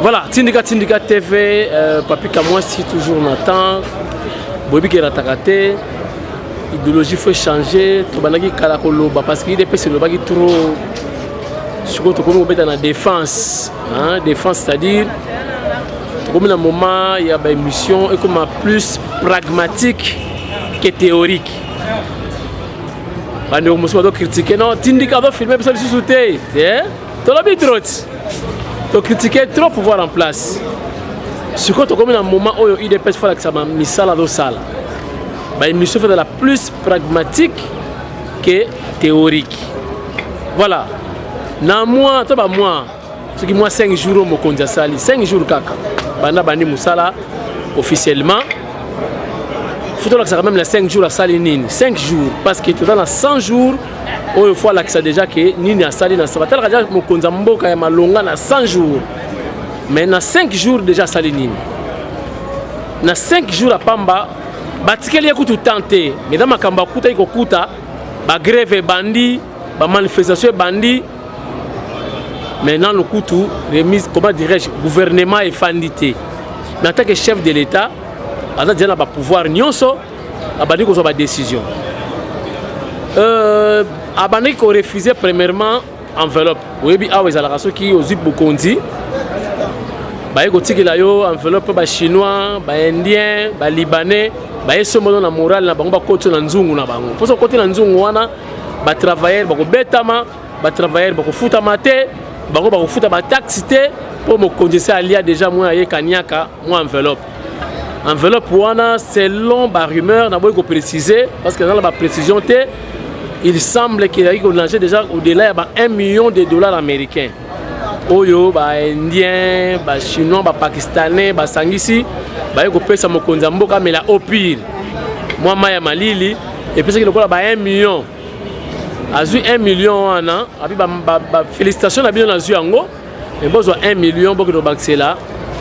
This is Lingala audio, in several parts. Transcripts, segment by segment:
Voilà, Tindika TV, Papi Kamwa si toujours Nathan, Bobi qui raté, idéologie faut changer, Tobanaki Kalakolo, parce qu'il est passé le bagui trop. Surtout comme on est dans la défense, hein, défense c'est-à-dire comme un moment il y a une mission et comme plus pragmatique que théorique. On doit critiquer non, Tindika doit filmer pour ça le sous-souter, hein? T'as l'habitude trop. Critiquer trop pour voir en place. Surtout comme un moment où il y a des personnes qui sont mis ça dans la salle. Une mission fait de la plus pragmatique que théorique. Voilà. Na moi, toi moi, ce qui moi 5 jours au Mokonza Sali, 5 jours kaka. Banda bandi musala officiellement. Faut que ça même les 5 jours à Sali nini, 5 jours parce que tu dans 100 jours où il faut là que ça déjà que nini à Sali na sabatal raja Mokonza mboka ya malonga na 100 jours. Mais na 5 jours déjà Sali nini. Na 5 jours à Pamba, batikeli ya kutu tenter, mais dans makamba kuta iko kuta, ba grève bandi, ba manifestation bandi. Maintenant, le coup tout remise, comment dirais-je, gouvernement est fandité. Mais en tant que chef de l'État, on a déjà pouvoir nyonso, abandi qu'on soit décision. Abandi qu'on refusait premièrement enveloppe. Oui, bien ah oui, ça la raison qui aux Bokondi. Bah écoute que là yo enveloppe ba chinois, ba indien, ba libanais, bah ils sont dans morale na bango ba côté na nzungu na bango. Pour ça côté na nzungu wana ba travailler ba ko betama, ba travailler ba ko futa mate. Bango ba futa ba taxité pour me conduire à l'IA déjà moi yé kanyaka moi enveloppe wana selon ba rumeur na boy ko préciser parce que dans la précision té il semble qu'il y a déjà au-delà de 1 million de dollars américains. Oyo ba indien, ba chinois, ba pakistanais, ba sangisi ba ko pesa mo konzamboka mais la au pire moi maya malili et puis c'est qu'il y a 1 million. Azu 1 million ana abi ba félicitations na bino na zu yango et besoin 1 million boko do baxela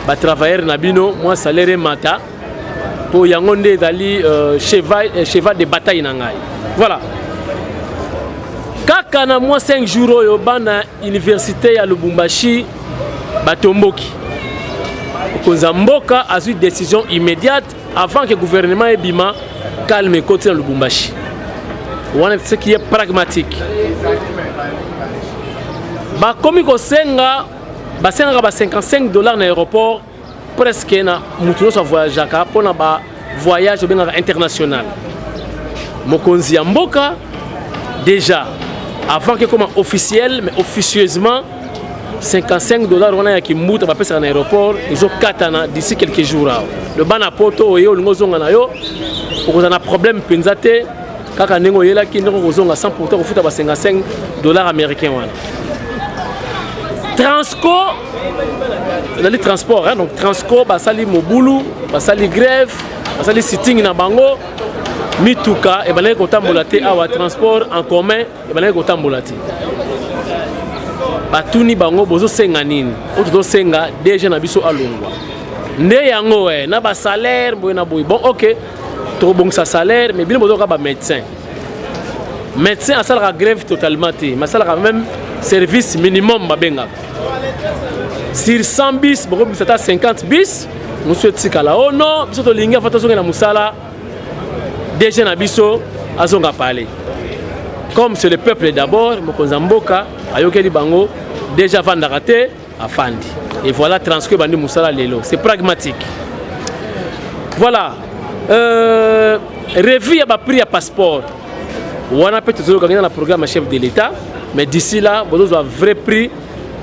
ba travailleur na bino moi salaire mata pour yango nde dali cheval de bataille na ngai. Voilà kaka na moi 5 jours yo bana université ya Lubumbashi batomboki konzamboka azu décision immédiate avant que le gouvernement ebima calme côté na Lubumbashi. Ce qui est pragmatique. Comme il y a 55 $ dans l'aéroport, presque na mutuno sa voyage pour na voyage international. Mokonzi Mboka déjà avant que comme officiel mais officieusement 55 $ on a qui muta ba pesa na aéroport ils ont katana d'ici quelques jours. Le bana poto yo ngozonga na yo pour qu'on a problème penzate. Kaka nengo yela ki ndoko kozonga 100% kofuta ba 55 $ américains wana. Transco le transport hein, donc Transco basali mobulu, basali grève, basali sitting na bango mituka e balai ko tambola te awa transport en commun e balai ko tambola te. Batuni bango bozo senga nini? Oto senga déjà na biso alongwa. Nde yango na ba salaire boy na boy. Bon OK. Trop bon sa salaire mais bien besoin ba médecin a ça la grève totalement mais ça la même service minimum ba benga sur 100 bis bon c'est à 50 bis monsieur tikala oh non biso to linga fata zonga na musala déjà na biso azonga parler comme c'est le peuple d'abord mokonza mboka ayokeli bango déjà vanda raté afandi et voilà transcrire bandi musala lelo c'est pragmatique. Voilà revue à prix à passeport. On a peut-être gagné dans le programme chef de l'État, mais d'ici là, vous avez un vrai prix,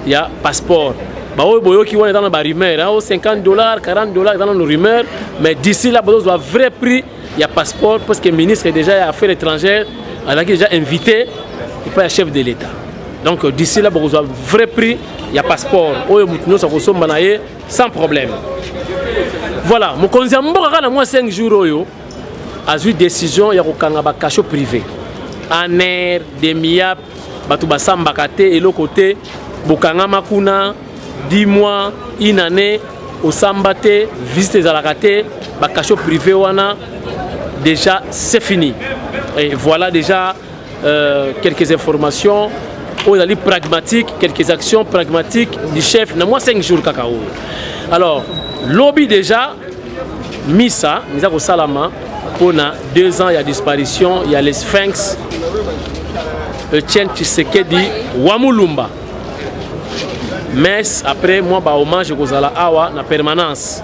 il y a passeport. Boyo qui est dans la rumeur, 50 $, 40 $ dans nos rumeurs, mais d'ici là, vous avez un vrai prix, il y a passeport parce que le ministre est déjà à affaires étrangères, il a déjà invité, et pas le chef de l'État. Donc d'ici là, vous avez un vrai prix, il y a passeport. Sans problème. Voilà, mon conseil mboka na moi 5 jours yo a eu décision ya kokanga ba cachot privé. En air de miap batu basamba kate et le côté bokanga makuna 10 mois, une année au sambate visite za la kate ba cachot privé wana déjà c'est fini. Et voilà déjà quelques informations où il y a pragmatique, quelques actions pragmatiques du chef, dans moins 5 jours cacao. Alors, lobby déjà, Misa, Misa Salama, pour 2 ans, il y a disparition, il y a les Sphinx, Etienne Tshisekedi, Wamulumba. Mais après, moi, bah, hommage aux Awa, na permanence.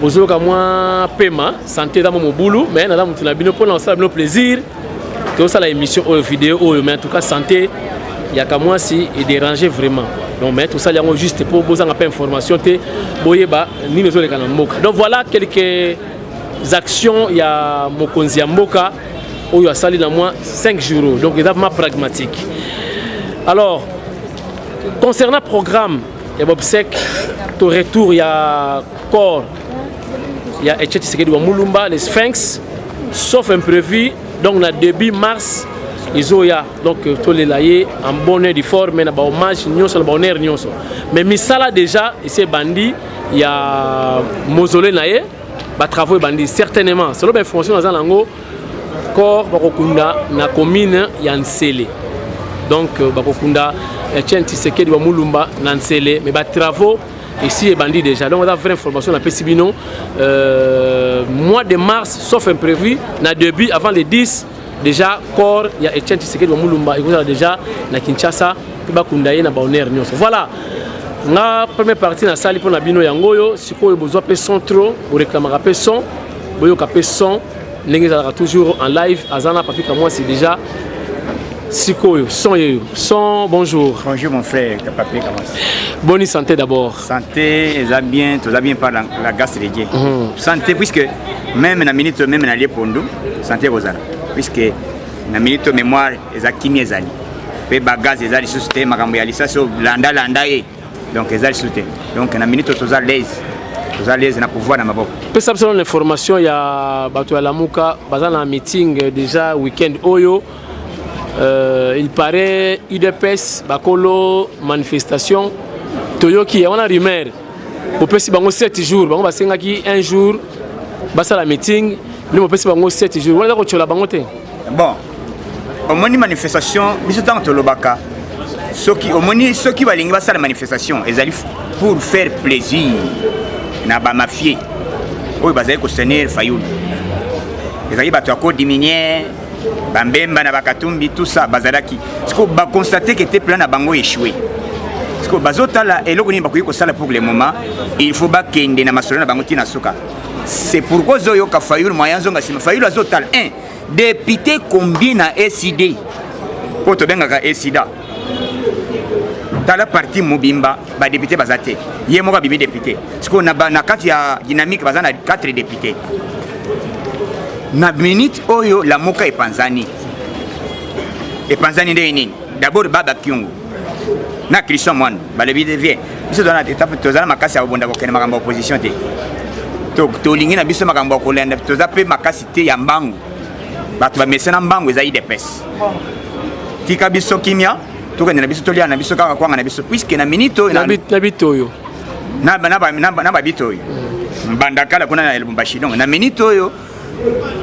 Vous avez moi paiement, santé dans mon boulot, mais nous avons pour nos plaisir. Que ça la émission ou vidéo, mais en tout cas santé, il y a qu'à moi si il dérangeait vraiment. Donc mais tout ça il y a juste pour vous en faire information te boyeba ni les autres kanamboka. Donc voilà quelques actions il y a Mokonzi Mboka où il y a sali dans moi 5 jours. Donc évidemment pragmatique. Alors concernant le programme, il y a Bobsek, au retour il y a corps, il y a Etienne Tshisekedi wa Mulumba, les Sphinx, sauf imprévu. Donc, le début mars, ils ont donc tous les laïcs en bonne et forme, mais en hommage, mais Misala déjà, ici bandit, il y a mausolée naïe, travaux bandit certainement. Selon l'information dans l'ango, corps bakokunda na commune Yansele. Donc, bakokunda Etienne Tshisekedi wa Mulumba Nansele, mais travaux ici est bandit déjà. Donc, on a vraie information dans Pessibino. Mois de mars, sauf imprévu, na début, avant les 10, déjà, corps, il y a Etienne Tshisekedi wa Mulumba, il y a déjà na Kinshasa, puis Bakundaye na Baoner Nyonso. Voilà. La première partie na sali pour na bino yangoyo, si vous avez besoin de son trop, vous réclamez un son, vous avez son, vous toujours en live, Azana, papi, moi c'est déjà. Sikoyo, son, bonjour. Bonjour mon frère, papi, comment ça? Bonne santé d'abord. Santé, tout va bien par la grâce de Dieu. Santé, puisque même la minute, même dans les pondu, santé aux arts. Puisque la minute mémoire, les akimi ezali. Pe bagaz ezali susté, makambo ya lisaso landa donc ezali susté. Donc la minute tous à l'aise na pouvoir na maboko. Peu ça selon l'information, il y a bato ya Lamuka, bazana meeting déjà week-end oyo. Il paraît UDPS bakolo manifestation toyoki on a rumeur pour pesi bango 7 jours bango basengaki un jour basa la meeting nous pesi bango 7 jours wala ko chola bango te bon au moni manifestation biso tant to lobaka soki au moni soki balingi basa la manifestation ezali pour faire plaisir na ba mafie oyo bazali ko soutenir Fayulu ezali bato ko diminuer Bambemba na Bakatumbi tout ça bazalaki parce que ba constater que tes plans na bango échoué parce que bazota la eloko ni bakoyi ko sala pour le moment il faut ba kende na masolo na bango tina soka c'est pourquoi zoyo ka Fayulu moyen zonga sima Fayulu azotal 1 député combien na SID poto benga ka SIDA tala parti Mobimba ba député bazate yemo ka bibi député parce que na kati ya dynamique bazana 4 députés. Na minute oyo la moka epanzani nde nini d'abord baba Kyungu na Christian Mwan balebi devient biso dans la étape tozala makasi ya bonda ko kene makambo opposition te to lingi na biso makambo ko lenda toza pe makasi te ya mbangu bato ba mesena mbangu eza IDPS tika biso kimia to kene na biso to lia na biso kaka kwanga na biso puisque na minute oyo na bitoyo na ba bitoyo mbandakala kuna na Lubumbashi donc na minute oyo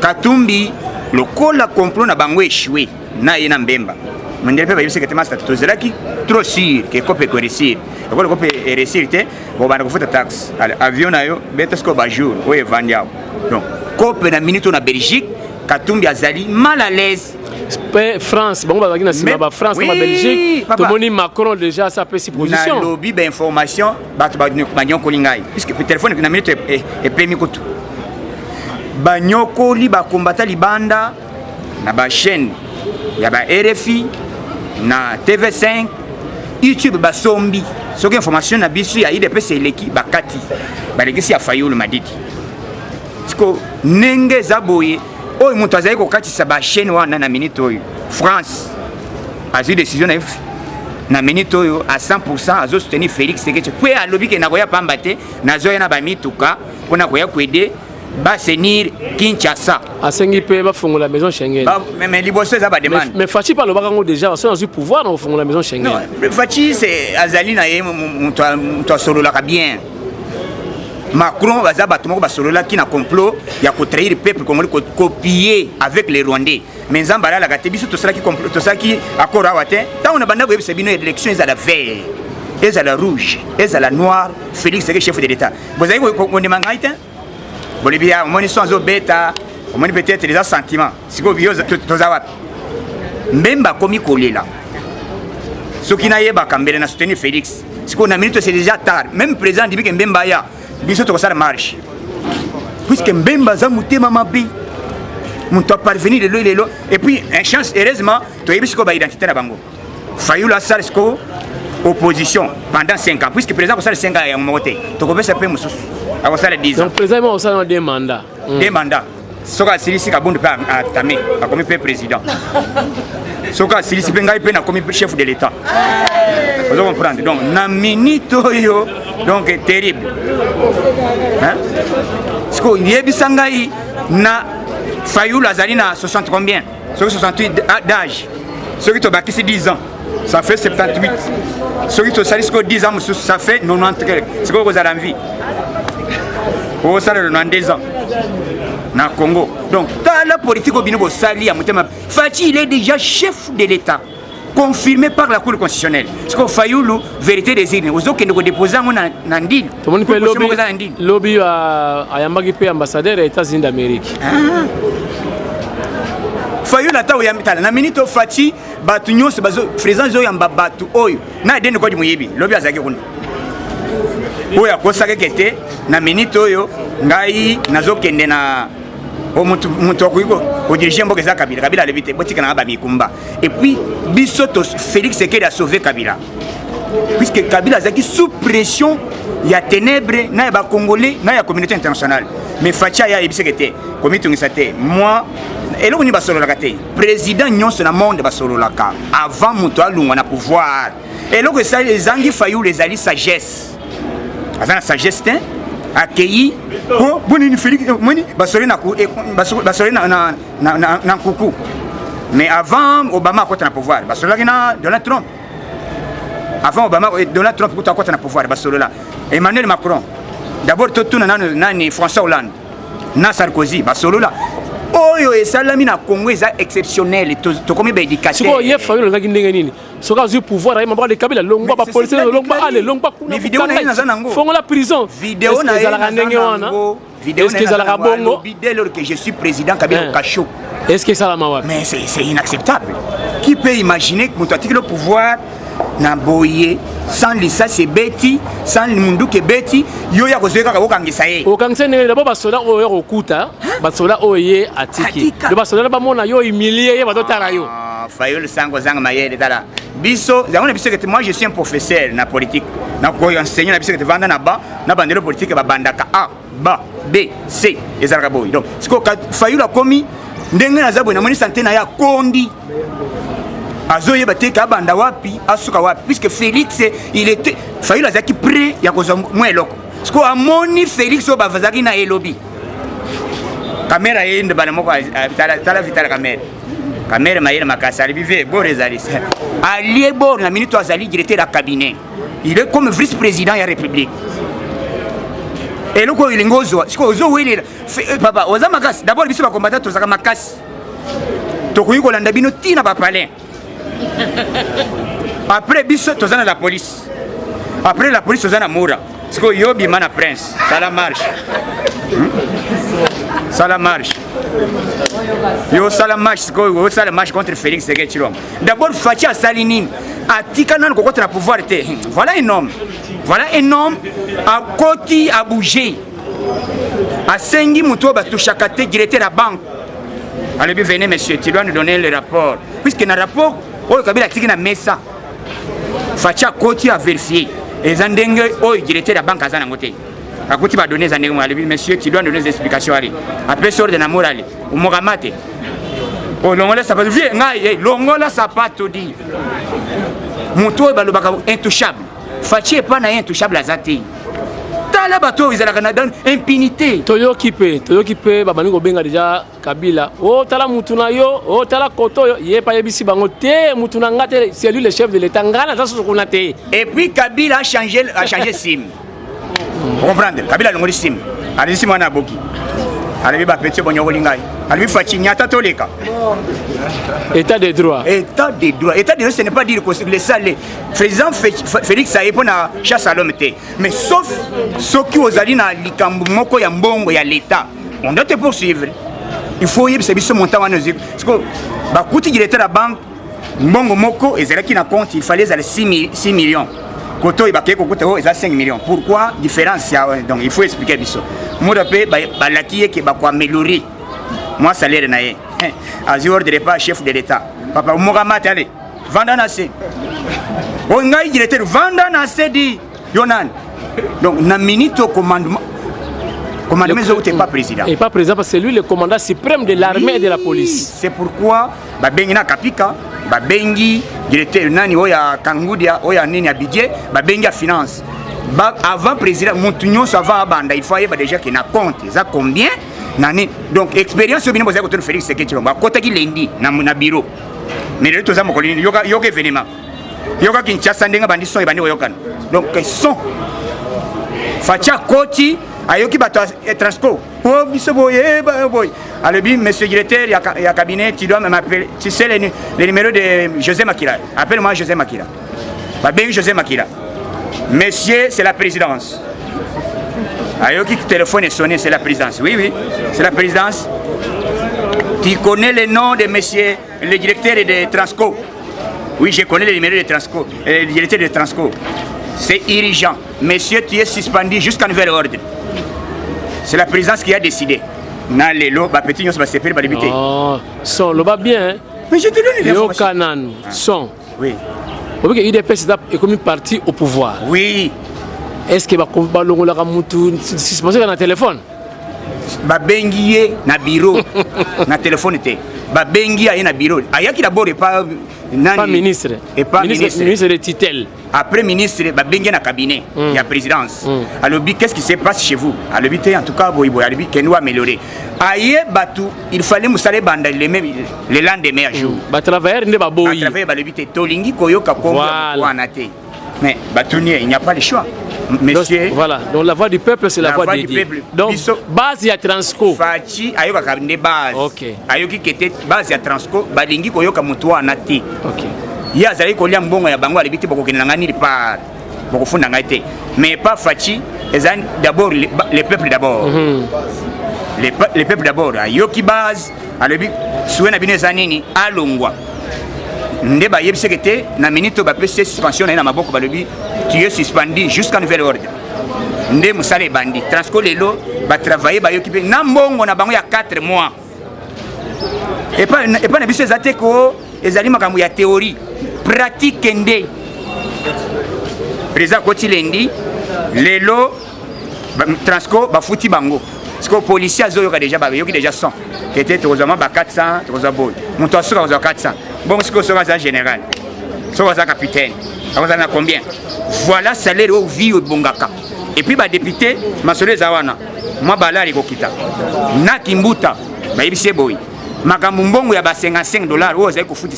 Katumbi lokola complot na bango échoué na yena Mbemba mondele pe ba yebise que te master tozalaki trop sûr que copé ko réussir lokola copé réussir te bo bana ko futa taxe avion na yo beta sko ba jour o evandiao donc copé na minute na Belgique Katumbi azali mal à l'aise France bon ba na ba France na Belgique to moni Macron déjà ça peut si position na lobby ba information ba to ba nyon kolingai puisque le téléphone na minute et pemi ko Banyoko li ba kombata libanda na ba chaîne ya ba RFI na TV5 YouTube ba sombi soki information na bisu ya IDPS eleki bakati balekisi ya Fayulu Madidi siko nenge zaboye oyo mutu azali kokatisa ba chaîne wana na minute oyo France azu décision na minute oyo à 100% azo soutenir Félix Tshisekedi pe alobi ke na koya pamba te nazo yana ba mituka pona koya kwede ba senir Kinshasa asengi pe ba fongola la maison Schengen mais liboso za ba demande mais Fachi parle ba ngo déjà parce que pouvoir dans fongola la maison Schengen non Fachi c'est azali na ye muto solo la bien Macron baza bato moko ba solo la ki na complot ya ko trahir peuple congolais copier avec les Rwandais mais nzamba la gâté biso to ça qui accord à water tant on a banda ko c'est bino élection ils à la vert ils à la rouge ils à la noire Félix c'est chef de l'état vous avez on demande ngaite bolivia on sont zo beta on peut-être les sentiments si ko bio to za wapi mbemba komi kolela ce qui n'a yeba kambele na soutenir Félix si qu'on a minute c'est déjà tard même président dit que mbemba ya biso to ça marche puisque mbemba za mutema mabi mon to parvenir de l'eau et puis une chance heureusement to yebi siko ba identité na bango Fayulu asala siko opposition pendant 5 ans puisque président ko sala 5 ans ya moté to ko pesa pe mususu ako sala 10 ans donc président mo sala 2 mandats soka silisi kabundu pa atamé akomi pe président soka silisi pe ngai pe na komi chef de l'état vous comprenez donc na minute yo donc terrible hein siko yebisa ngai na Fayulu azali na 60 combien 68 d'âge ceux qui to bakisi 10 ans ça fait 78 ceux qui to sali siko 10 ans ça fait 90 c'est quoi vous avez envie au salaire de 92 ans na Congo donc dans la politique au bino sali ya mutema Fachi il est déjà chef de l'état confirmé par la Cour constitutionnelle parce que Fayulu vérité des urnes aux autres qui nous déposent na ndini tout le monde peut lobby à yambaki pe ambassadeur des États-Unis d'Amérique Fayulu ata oyambitala na minute Fachi batu nyonso bazo président zo yamba batu oyo na deni ko di muyebi lobby azaki kuna oya kosaka kete na minute oyo ngai nazokende na mutu akuiko au dirigeant mboka za Kabila levite botika na ba mikumba et puis bisoto Félix Sekedi a sauvé Kabila puisque Kabila zaki sous pression ya ténèbres na ba congolais na ya communauté internationale mais Facha ya ebisekete comité ngisate moi eloko ni basolo la kate président nyonso na monde basolo la ka avant mutu alungwa na pouvoir eloko ça les angi Fayulu les ali sagesse azana sagesse accueilli oh bonini Félix moni basoli na kuku mais avant Obama a côté na pouvoir basoli na Donald Trump avant Obama Donald Trump a côté na pouvoir basoli là Emmanuel Macron d'abord tout nani François Hollande na Sarkozy basoli là oyo esalami na Congo eza exceptionnel to comme éducateur siko ye Fayulu ngaki ndenge nini soka zu pouvoir ay mabaka de Kabila longba ba police longba ale longba kuna vidéo na zanango fongo la prison vidéo na ndenge wana vidéo est-ce que ça la bongo dès lors que je suis président Kabila Kacho est-ce que ça la mawa mais c'est inacceptable qui peut imaginer que monter le pouvoir na boye sans lisa c'est beti sans mundu ke beti yo ya kozeka ka okangisa ye okangisa ne d'abord basoda oyo okuta basoda oyo atiki le basoda ba mona yo humilier ye batotara yo Fayulu sango zanga mayele tala biso zango biso que moi je suis un professeur na politique na ko enseigner na biso que vanda na ba na bandelo politique ba bandaka A ba B C ezalaka boy donc siko Fayulu a komi ndenge na zabo na moni santé na ya kondi azoye bateka banda wapi asuka wapi puisque Félix il était Fayulu azaki prêt ya koza moi eloko siko amoni Félix o bavazaki na elobi caméra yende bana moko tala vitala caméra mayele makasa alivive borezali allié bor na minute azali directeur à cabinet il est comme vice-président de la République et loko ilingozo siko ozo wele papa oza makasi d'abord biso ba combattant tozaka makasi to kuyi ko landa bino tina ba palais après biso tozana la police après la police tozana mura siko yobi mana prince ça la marche ça la marche yo ça la marche siko ça la marche contre Félix Sekedi Tshilombo d'abord Fachi Salinine atika nan ko contre la pouvoir te voilà un homme à côté à bouger à sengi muto ba touchaka te directeur la banque allez bien venez monsieur tu dois nous donner le rapport puisque dans rapport oyo Kabila tiki na mesa Fachi côté à vérifier et zandenge oyo directeur la banque azana ngote à côté va donner zandenge allez bien monsieur tu dois nous donner des explications allez après sort de na morale au mogamate oh longola ça pas vie ngai longola ça pas tout dit muto ba lobaka intouchable Fachi pas na intouchable azati tala bato ils ala dans impunité toyo kipe babani ko benga déjà Kabila o tala mutuna yo o tala koto yo ye pa yebisi bango te mutuna ngate c'est lui le chef de l'état ngana ça sokuna te et puis Kabila a changé sim vous comprenez Kabila ngoli sim ali sim wana boki alobi bapeti bonyokoli ngai alobi faci nyata toleka État de droit. État de droit. État de droit, ce n'est pas dire que le président Félix a pour la chasse à l'homme. Mais sauf ceux qui ont allé dans l'Ikambo, ya mbongo ya l'État, on doit te poursuivre. Il faut y avoir ce montant à nos yeux. Parce que, bah, quand il était à la banque, mbongo moko, et qui n'a compte, il fallait 6 millions. Koto, il y a 5 millions. Pourquoi différence? Donc, il faut expliquer ça. Moi, je vais améliorer. Moi, salaire naé. As ordre pas chef de l'État. Papa, Mohamed, allez, vendant assez. On a dit que vendant assez dit Yonan. Donc, na minute au commandement. Commandement, vous n'êtes pas président. Et pas président parce que c'est lui le commandant suprême de l'armée et de la police. C'est pourquoi, Bengina Kapika, Bengi, directeur Nani, Oya Kangoudia, Oya Nini Abidje, Bengi à finance. Avant président, Montignon, ça va à Banda. Il faut déjà qu'il y a compte. Ça combien? Donc, expérience, bien posé à Félix Seketiro. Quand il lundi, na bureau. Mais le tout ça, mon collègue, yoga événement. Yoga Kinshasa, Ndenga Bandison et Bandi Oyokan. Donc, sont. Fatia Koti, Ayoki Bato Transco. Oh, Bissoboye, boy. Alors, monsieur le directeur, il y a cabinet, tu dois m'appeler. Tu sais le numéro de José Makila. Appelle-moi José Makila. Ben José Makila. Monsieur, c'est la présidence. Ayoki, le téléphone est sonné, c'est la présidence. Oui, oui, c'est la présidence. Tu connais le nom de monsieur le directeur de Transco? Oui, je connais le numéro de Transco, le directeur de Transco. C'est irrigeant. Monsieur, tu es suspendu jusqu'à nouvel ordre. C'est la présidence qui a décidé. Dans les lots, petit, on va se faire limiter. Oh, son, le bas bien. Mais je te donne les informations. Kanan, son. Oui. Vous voyez que l'UDPS est comme une partie au pouvoir. Oui. Est-ce que va combattre la Ramoutou suspension dans le téléphone? Babengi na bureau na téléphone était Babengi na bureau ayaki d'abord pas ministre et pas ministre de titel après ministre Babengi na cabinet il y a présidence alors qu'est-ce qui se passe chez vous alors en tout cas boy alors que nous améliorer aye batu il fallait musale banda les lendemain jour ba travailler ne ba boy travailler ba lebité tolingi koyoka ko wana te mais batunier il n'y a pas le choix. Monsieur, donc, voilà, donc la voix du peuple, c'est la voix du peuple. Donc, base, il y a Transco. Fachi, ayoka kabine base. Ok. Ayoki kete base ya Transco, balingi koyoka mutua nati. Ok. Ya zali kolia mbongo ya bango alibiti boko kinanga ni par boko funda ngaite. Mais pas Fachi, d'abord le peuple d'abord. Le peuple d'abord. Ayoki base, alobi souena bine zanini alongwa. Ndeba yebsekete na minute ba pese suspension na maboko balobi tu es suspendu jusqu'à nouvel ordre. Nde musale bandi Transco lelo ba travailler ba yokipe na mbongo na bango ya 4 mois. Et pas na biso ezate ko ezali makambo ya théorie pratique nde. Président Koti lendi lelo Transco ba futi bango. Parce que les policiers ont déjà 100. Peut-être aux 400, aux abois. Mon toit sur 400. Bon, ce que c'est un général. C'est un capitaine. Vous avez combien? Voilà salaire au vie au Bongaka. Et puis, les députés, Masole Zawana, moi, Balari Gokita. Nakimbuta, c'est boy. Makamumbongo ya ba $55, vous avez foutu.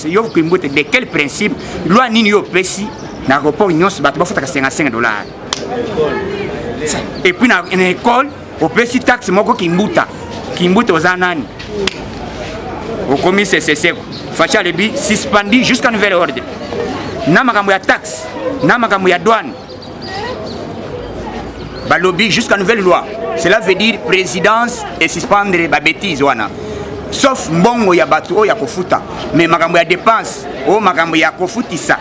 De quel principe? Loi Nino Pessi, n'a report union, c'est $55. Et puis, dans une école, au petit taxe moko kimbuta aux anani au commis CCC facha lebi suspendu jusqu'à nouvel ordre na makambo ya taxe na makambo ya douane balobi jusqu'à nouvelle loi cela veut dire présidence et suspendre ba bêtises wana sauf mbongo ya bato ya kofuta mais makambo ya dépense o makambo ya kofutisa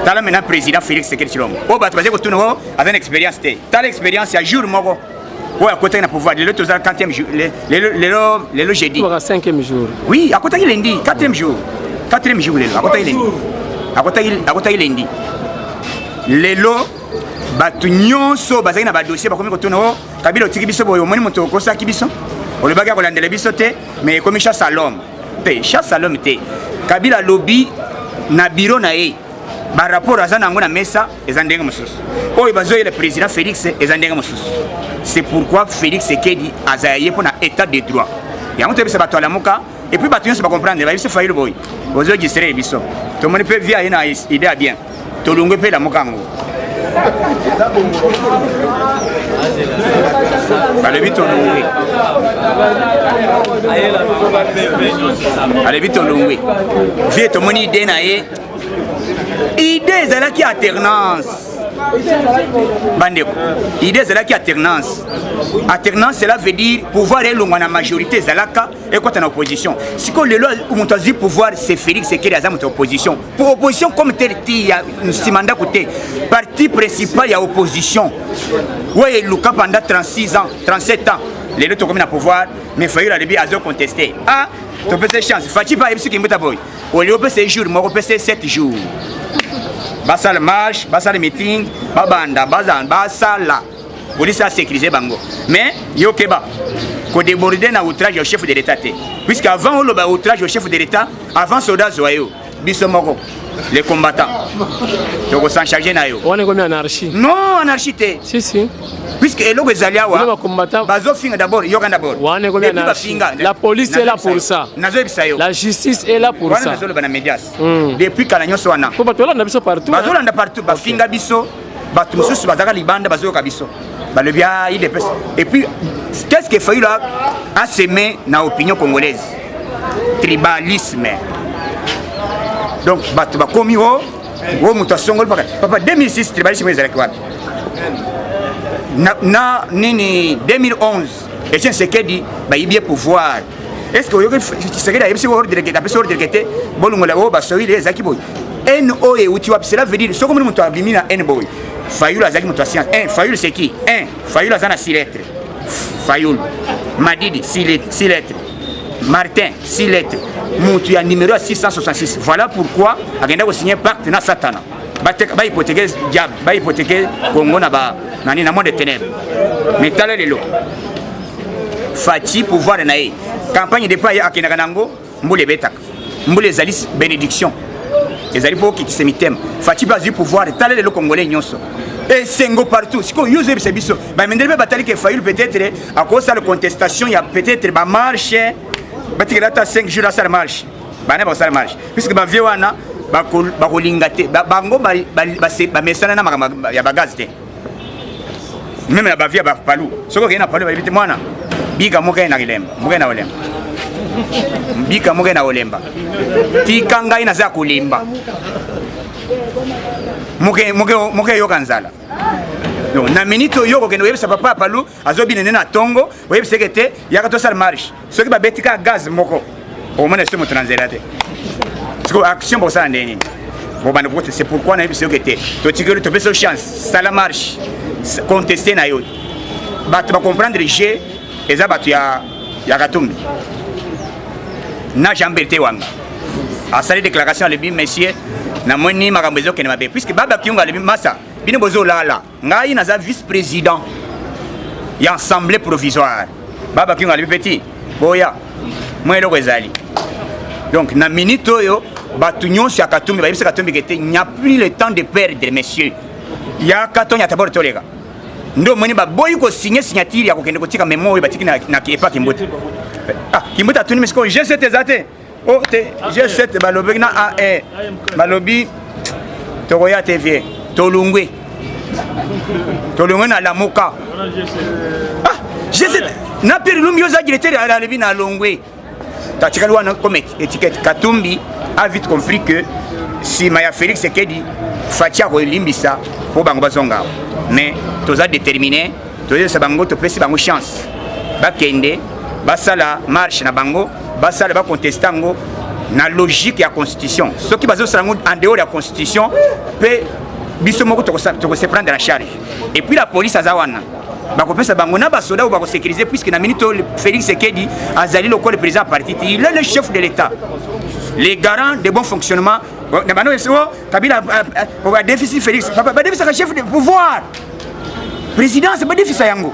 Tala maintenant président Félix Seketiro. Oh bah tu vas dire que tu n'as pas une expérience. T'as l'expérience il y a jour moko. Ouais à côté d'un pouvoir. Le autre 4e jour. Le jeudi. Tu auras 5e jour. Oui à côté il lundi 4e jour. 4e jour le. À côté il lundi. À côté il lundi. Lelo batu nyonso bazaki na ba dossier ba komi ko tono kabila otiki biso boyo moni moto ko saki biso. O le baga ko landela biso te mais comme chasse à l'homme. Chasse à l'homme te. Kabila lobby na bureau na e. Par rapport à ça, on a mis ça et ça le président Félix et ça. C'est pourquoi Félix Sekedi a zaillé pour l'état de droit. Il y a un peu de bateau à la moka et puis bateau se va comprendre. Il va se faire le boy. Vous avez dit c'est le biso. Tout le monde peut vivre une idée bien. Tout le monde peut la moka. balobi tolongwe alobi tolongwe vie tomoni ide na ye ide ezalaki alternance bandeko ide ezalaki alternance alternance cela veut dire pouvoir elongwa na majorité ezalaka ekota na opposition sikoyo lelo moto azwi pouvoir c'est Félix Tshisekedi aza moto ya opposition pour opposition comme tel ti ya nsima ndako te parti principal ya opposition oyo eluka pendant 36 ans 37 ans lelo tokomi na pouvoir mais Fayulu alobi azoconteste ah topesa chance faci pa yebisi kimbota boy olio opesa jour moko opesa 7 jours basala marche basala meeting babanda basala police a sécurisé bango mais yokeba ko déborder na outrage au chef de l'état puisque avant on le outrage au chef de l'état avant soldat zoyo biso moko les combattants donc s'en charger na yo on est comme anarchie non anarchie te si puisque eloko ezalia wa les combattants bazo finga d'abord yoka d'abord on est comme anarchie la police est là pour ça la justice est là pour ça depuis kala nyoso wana ko batolanda biso partout batolanda partout ba finga biso batu mususu bazaka libanda bazoyoka biso balobia IDPS et puis qu'est-ce que Fayulu a semé na opinion congolaise tribalisme donc batu bakomi o mutu asongoli papa 2006 tribalisme ezalaki wapi na nini 2011 Etienne Tshisekedi bayibie pouvoir est-ce que oyoki Tshisekedi ayebisi ordre que apesi ordre que te bolongola o basoyile ezalaki boye NO et uti wapi cela veut dire soko moni mutu abimi na N boye Fayulu azalaki mutu ascience Fayulu c'est qui Fayulu aza na 6 lettres Fayulu Madidi 6 lettres Martin 6 lettres mutu ya numéro 666 voilà pourquoi agenda ko signer pacte na Satana ba hypothéquer diable ba hypothéquer Congo na ba nani na monde de ténèbres mais tala lelo Faci pouvoir na ye campagne de pas akenaka nango mbule betaka mbule ezali bénédiction ezali po ki semitem Faci bazui pouvoir tala lelo congolais nyonso et sengo partout siko yoze biso ba mendele batali que Fayulu peut-être à cause de la contestation il y a peut-être ba marche batikela ta 5 jours à sa marche bana ba sa marche puisque ba viewana ba kolingate bango ba mesana na makamba ya bagaz te même la bavia ba palu soko kena palu ba bite mwana bika moka na kilemba moka na olemba bika moka na olemba tikanga ina za kulimba moke yo kanzala donc na minute yo ko kena yebisa papa palu azobine na tongo yebisa kete yaka to sal marche soki ba betika gaz moko au moins c'est mon translate parce que action pour ça ndeni bon bana pote c'est pourquoi na yebisa kete to tikelo to pesa chance sala marche contester na yo batu ba comprendre je eza batu ya Katumbi na Jean-Berté Wanga a sali déclaration le bi monsieur na moni makambo ezo kene mabe puisque baba kiunga le bi massa bino bozo lala ngai na za vice-président ya assemblée provisoire baba kiunga le petit boya mwelo kwezali donc na minute oyo batu nyonso ya Katumbi ba yebisa Katumbi kete nya plus le temps de perdre messieurs ya katonya tabor tolega ndo moni ba boyi ko signer signature ya kokende kotika memo oyo batiki na epa Kimbuta Kimbuta tuni misko G7 ezate o te G7 balobi na AE balobi tokoya TV tolungwe na lamuka G7 na Pierre Lumbi oza directeur à la levi na longwe tatikali wana comme étiquette Katumbi a vite compris que si Maya Félix Tshisekedi Faci ko limbisa po bango bazonga mais toza déterminé toza bango to pesi bango chance bakende basala marche na bango basala ba contestango na logique ya constitution ce qui bazo salango en dehors de la constitution pe biso moko to se prendre en charge et puis la police azawana bakopesa bango na basoda ba ko sécuriser puisque na minute Félix Tshisekedi azali le président parti il est le chef de l'état les garants de bon fonctionnement de bano eso Kabila ba déficit Félix ba déficit ka chef de pouvoir président c'est pas déficit yango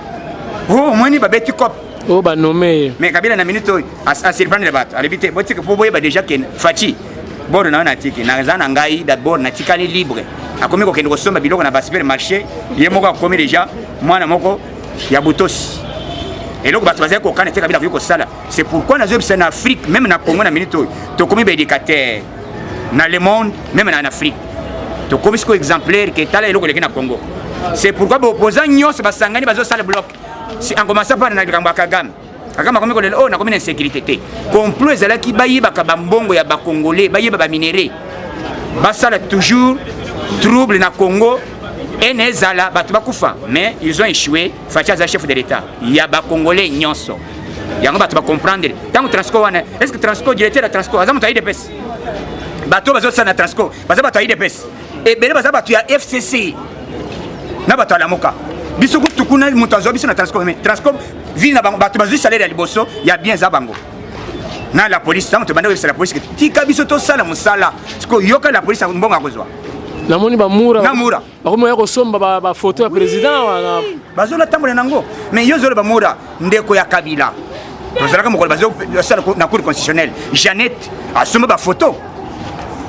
oh moni ba beti cop oh ba nommé mais Kabila na minute à surprendre les bateaux alibité boti que pour boye ba déjà ken Faci bord na tiki na zana ngai d'abord na tikali libre akomi ko kende ko somba biloko na ba supermarché yemoko akomi déjà mwana moko ya butosi et donc bato bazali kokana te Kabila ko sala c'est pourquoi na zobisa na Afrique même na Congo na minute to komi ba éducateur na le monde même en Afrique to comme ce exemplaire que tala eloko leki na Congo. C'est pourquoi opposants nyos basangani bazo sala bloc. Si en commençant par na likambo Kagame. Kagame comme ko oh na comme insécurité té. Complot ezala ki bayiba ka bambongo ya ba Congolais, bayiba ba minéré. Basala toujours trouble na Congo. Enezala batu bakufa mais ils ont échoué face à chef de l'état. Il y a ba Congolais nyonso. Yango batu ba comprendre. Tant Transco wana est-ce que Transco directeur de Transco azamu tayi de pes. Bato bazo sana Transco, baza bato tayi de pes. Et bele baza batu ya FCC. Na bato ala moka. Biso ku tukuna mutanzo biso na Transco mais Transco vi na bato bazo salaire ya liboso ya bien za bango. Na la police tant to banda la police que tika biso to sala musala. Siko yoka la police mbonga kozwa. Namoni bamura. Namura. Bakomo yako somba ba photo ya président wana. Bazo la tambola nango. Mais yo zo bamura ndeko ya Kabila. Tozalaka mokolo bazo sala na cour constitutionnelle. Jeannette a somba ba photo.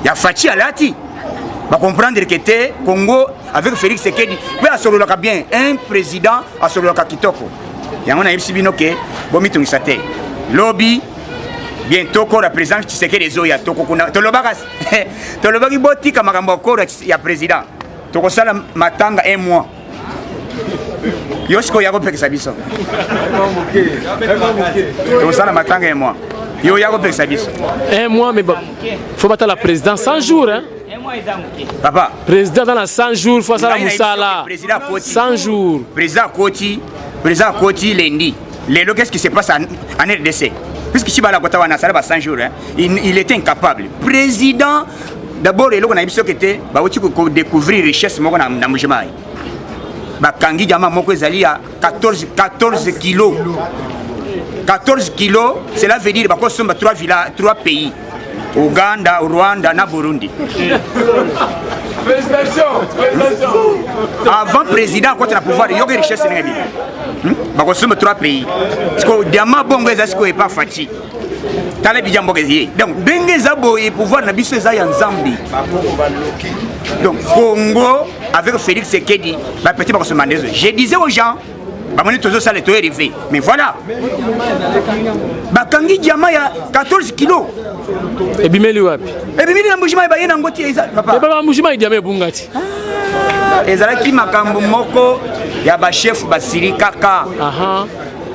Ya Fachi alati. Ba comprendre que te Congo avec Félix Sekedi peut asoloka bien un président asoloka kitoko. Yango na yebisi bino ke bomi tungisa te. Lobby bientôt ko la président Tshisekedi zo ya toko kuna tolobaka tolobaki botika makambo ko ya président toko sala matanga un mois yosko yako pekisa biso toko sala matanga un mois yo yako pekisa biso un mois mais faut battre la président 100 jours hein papa président dans la 100 jours faut sala musala 100 jours président Koti lundi lelo qu'est-ce qui se passe en RDC. Puisque Chibala Kota wana sala ba 100 jours hein, il était incapable. Président d'abord eloko na biso kete ba uti ko découvrir richesse moko na mujimai. Ba kangi jama moko ezali ya 14 kilos. 14 kilos, cela veut dire ba ko somba 3 pays. Ouganda, Rwanda na Burundi. Félicitations. Avant président quand na pouvoir yoga richesse ngi. Bako somba 3 pays. Parce que diamant bongo ezasiko e pas fati. Tala bijambo kezié. Donc benge zabo et pouvoir na biso eza ya Nzambi. Donc Congo avec Félix Sekedi, ba petit bako somba ndezo. Je disais aux gens bamoni tozo sale to arrivé. Mais voilà. Bakangi diamant ya 14 kilos. Ebimeli wapi? Ebimeli na mbujima ba yena ngoti eza papa. Baba mbujima idiame bungati. Ezalaki makambo moko ya ba chef basiri kaka. Aha.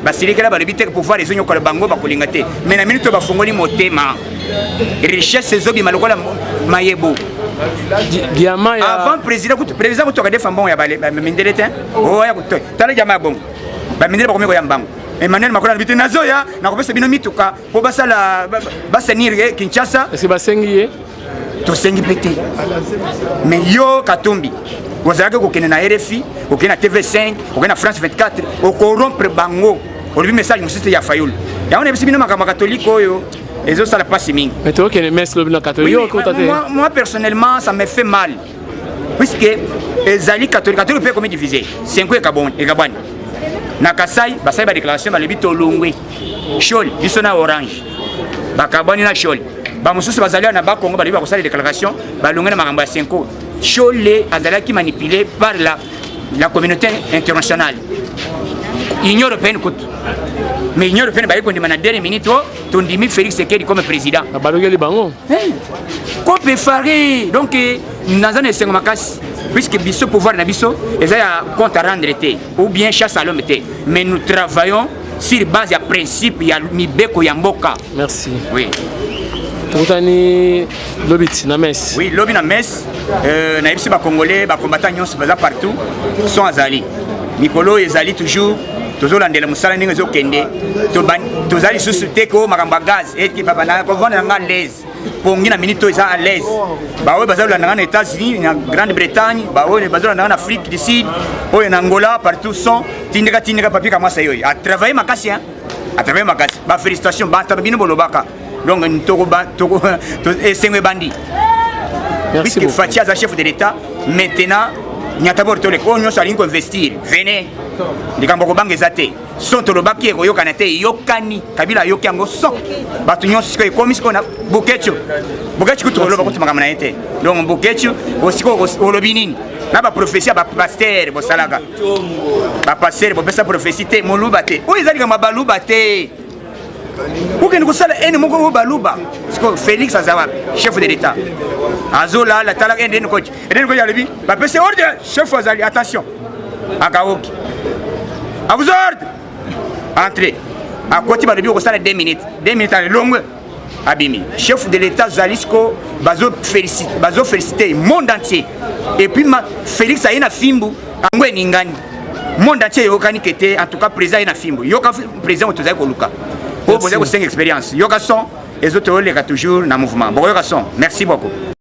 Basiri kala bali biteke pouvoir les onyo ko bango ba kolinga te. Mais na minute ba fongoli motema. Richesse zobi malokola mayebo. Diamant ya avant président ko ka defa mbongo ya bale mindelete. Oh ya ko to. Tala jama bongo. Ba mindele ba komeko ya mbango. Emmanuel Macron a dit nazoya na kopesa bino mituka po basala basenir Kinshasa est-ce basengi to sengi pété mais yo Katumbi wazaka ko kena na RFI ko kena TV5 ko kena France 24 ko corrompre bango o lui message musiste ya Fayulu ya on ebisi bino makamba catholique oyo ezo sala passe mingi mais toi qui ne messe le catholique moi personnellement ça me fait mal puisque ezali catholique peut comme diviser 5 et kabani na Kasai basai ba déclaration ba lebito longwe Chol biso na Orange bakabani na Chol ba mususu bazali na ba Congo ba liba ko sala déclaration ba longwe na makambo ya 5 Chol azalaki manipulé par la communauté internationale Union européenne mais Union européenne ba yiko ndima na dernière minute to ndimi Félix Sekedi comme président balongeli bango ko peut faire donc nazana esengo makasi puisque biso pouvoir na biso eza ya compte à rendre été ou bien chasse à l'homme été mais nous travaillons sur base ya principe ya mibeko ya mboka. Merci. Oui. Tokutani lobit na messe. Oui, lobby na messe na yebisi ba congolais ba combattants nyonso baza partout sont azali. Mikolo ezali toujours tozolandela musala ndenge ezokende tozali susu te ko makambo gaz et ki baba na ko vendre nga l'aise pongi na minute eza à l'aise ba oyo bazalo na États-Unis na Grande-Bretagne ba oyo bazalo na Afrique du Sud oyo na Angola partout sont tindika papier kama ça yoy a travailler makasi hein a travailler makasi ba félicitations ba tabino bolobaka donc ntoko esengwe bandi merci beaucoup Fatia za chef de l'état maintenant Nyatabor tole ko nyo sali ko investir venez likambo ko bange zate son to lobaki ko yokana te yokani kabila yoki yango so batu nyo siko ekomi siko na bukecho kuto loba kutima kama na ete donc bukecho osiko olobinini na ba prophétie ba pasteur bo salaga ba pasteur bo pesa prophétie te moluba te o ezali kama baluba te okende kosala ene moko oyo baluba siko Félix aza chef de l'état azola la tala ene coach alobi bapesi ordre chef azali attention akaoki à vos ordres entrez akoti balobi okosala 2 minutes alelongwe abimi chef de l'état zalisco bazo féliciter monde entier et puis Félix aye na fimbu angwe ningani monde entier yokani kete en tout cas président aye na fimbu yoka président tozali koluka po boza ko 5 expérience yoka son les autres les toujours na mouvement bon yoka son merci beaucoup.